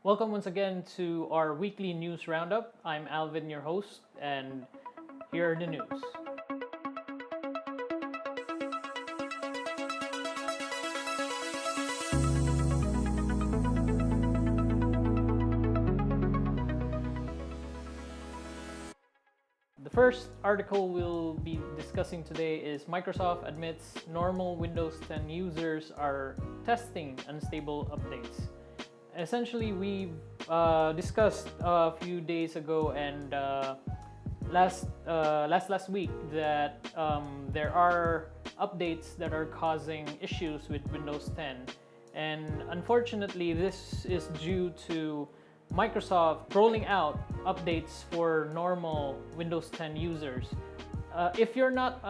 Welcome once again to our weekly news roundup. I'm Alvin, your host, and here are the news. The first article we'll be discussing today is Microsoft admits normal Windows 10 users are testing unstable updates. Essentially, we discussed a few days ago and last week that there are updates that are causing issues with Windows 10, and unfortunately, this is due to Microsoft rolling out updates for normal Windows 10 users. If you're not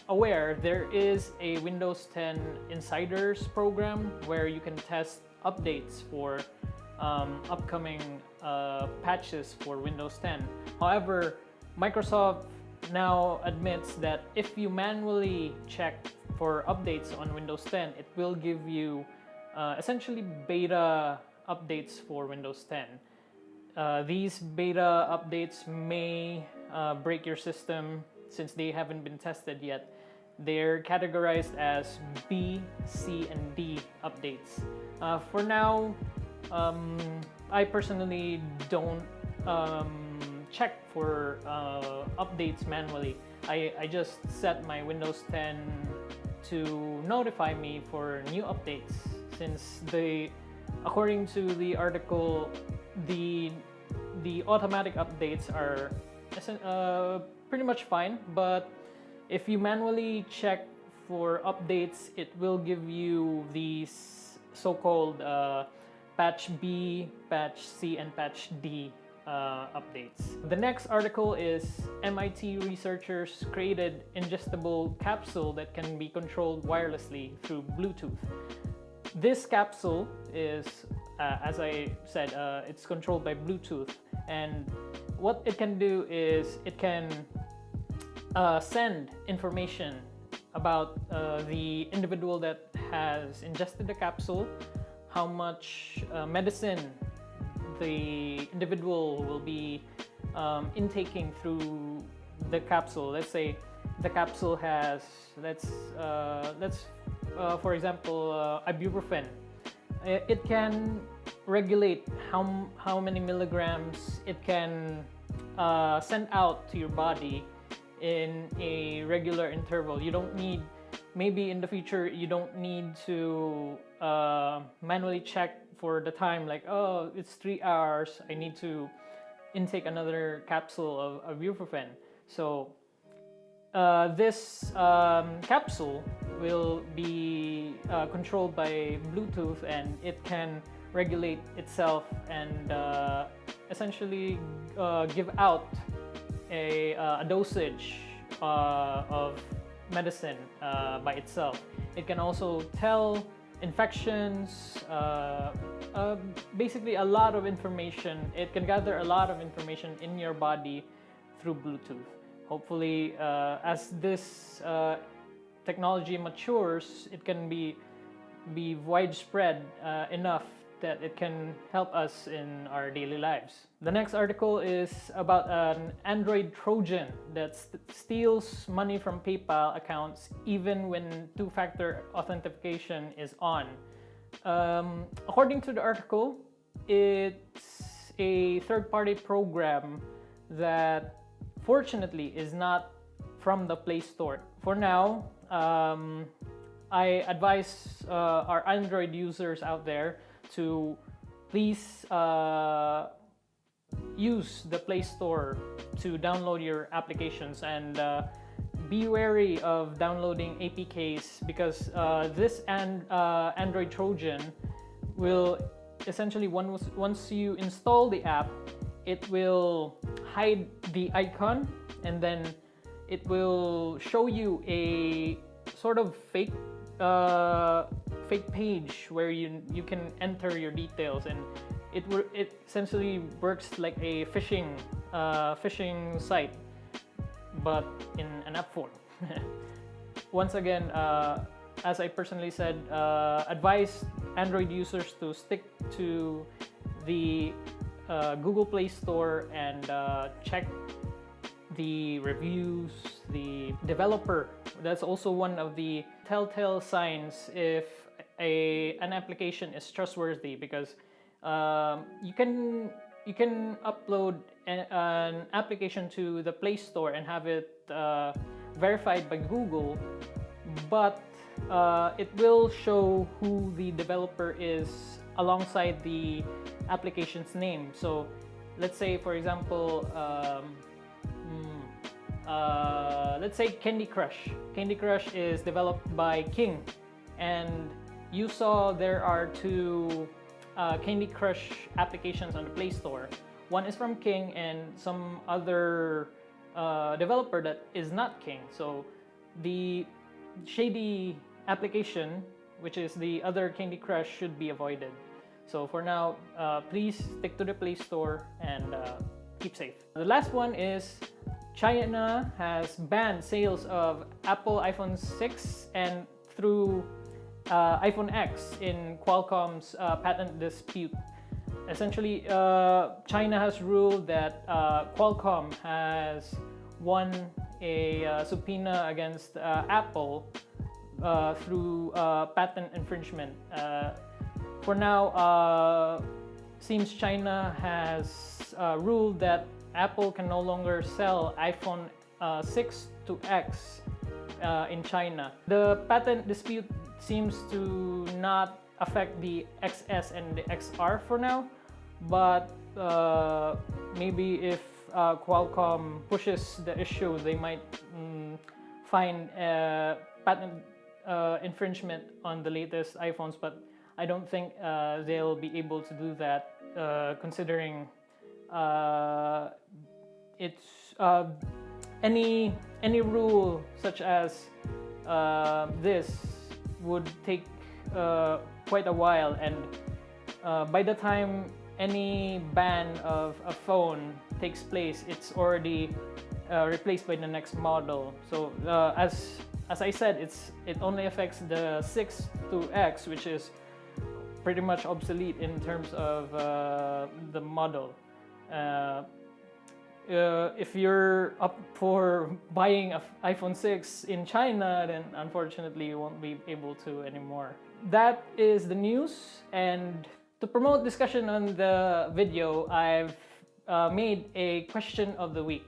aware, there is a Windows 10 Insiders program where you can test updates for upcoming patches for Windows 10. However, Microsoft now admits that if you manually check for updates on Windows 10, it will give you essentially beta updates for Windows 10. These beta updates may break your system since they haven't been tested yet. They're categorized as B, C, and D updates. For now, I personally don't check for updates manually. I just set my Windows 10 to notify me for new updates since according to the article, the automatic updates are pretty much fine, but if you manually check for updates, it will give you these so-called patch B, patch C, and patch D updates. The next article is MIT researchers created ingestible capsule that can be controlled wirelessly through Bluetooth. This capsule is, as I said, it's controlled by Bluetooth, and what it can do is it can send information about the individual that has ingested the capsule, how much medicine the individual will be intaking through the capsule. Let's say the capsule has, for example, ibuprofen. It can regulate how many milligrams it can send out to your body in a regular interval. You don't need, maybe in the future, you don't need to manually check for the time, like, oh, it's 3 hours, I need to intake another capsule of ibuprofen. So this capsule will be controlled by Bluetooth, and it can regulate itself and essentially give out a dosage of medicine by itself. It can also tell infections, basically a lot of information. It can gather a lot of information in your body through Bluetooth. Hopefully, as this technology matures, it can be widespread enough that it can help us in our daily lives. The next article is about an Android Trojan that steals money from PayPal accounts even when two-factor authentication is on. According to the article, it's a third-party program that fortunately is not from the Play Store. For now, I advise our Android users out there to please use the Play Store to download your applications, and be wary of downloading APKs because this Android Trojan will essentially, once you install the app, it will hide the icon, and then it will show you a sort of fake page where you can enter your details, and it essentially works like a phishing site, but in an app form. Once again, as I personally said, advise Android users to stick to the Google Play Store and check the reviews, the developer. That's also one of the telltale signs if an application is trustworthy, because you can upload an application to the Play Store and have it verified by Google, but it will show who the developer is alongside the application's name. So let's say, for example, let's say Candy Crush. Candy Crush is developed by King, and you saw there are two Candy Crush applications on the Play Store. One is from King and some other developer that is not King. So the shady application, which is the other Candy Crush, should be avoided. So for now, please stick to the Play Store and keep safe. The last one is China has banned sales of Apple iPhone 6 and through iPhone X in Qualcomm's patent dispute. Essentially, China has ruled that Qualcomm has won a subpoena against Apple through patent infringement. For now, seems China has ruled that Apple can no longer sell iPhone 6 to X in China. The patent dispute seems to not affect the XS and the XR for now, but maybe if Qualcomm pushes the issue, they might find patent infringement on the latest iPhones, but I don't think they'll be able to do that, considering it's any rule such as this would take quite a while, and by the time any ban of a phone takes place, it's already replaced by the next model. So as I said, it only affects the 6 to X, which is pretty much obsolete in terms of the model. If you're up for buying an iPhone 6 in China, then unfortunately you won't be able to anymore. That is the news, and to promote discussion on the video, I've made a question of the week.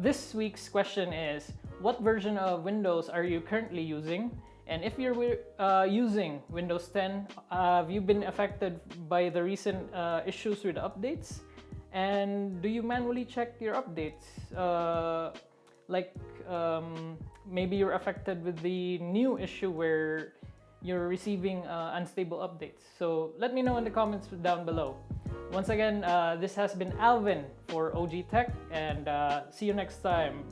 This week's question is, what version of Windows are you currently using? And if you're using Windows 10, have you been affected by the recent issues with updates? And do you manually check your updates? Maybe you're affected with the new issue where you're receiving unstable updates. So let me know in the comments down below. Once again, this has been Alvin for OG Tech, and see you next time.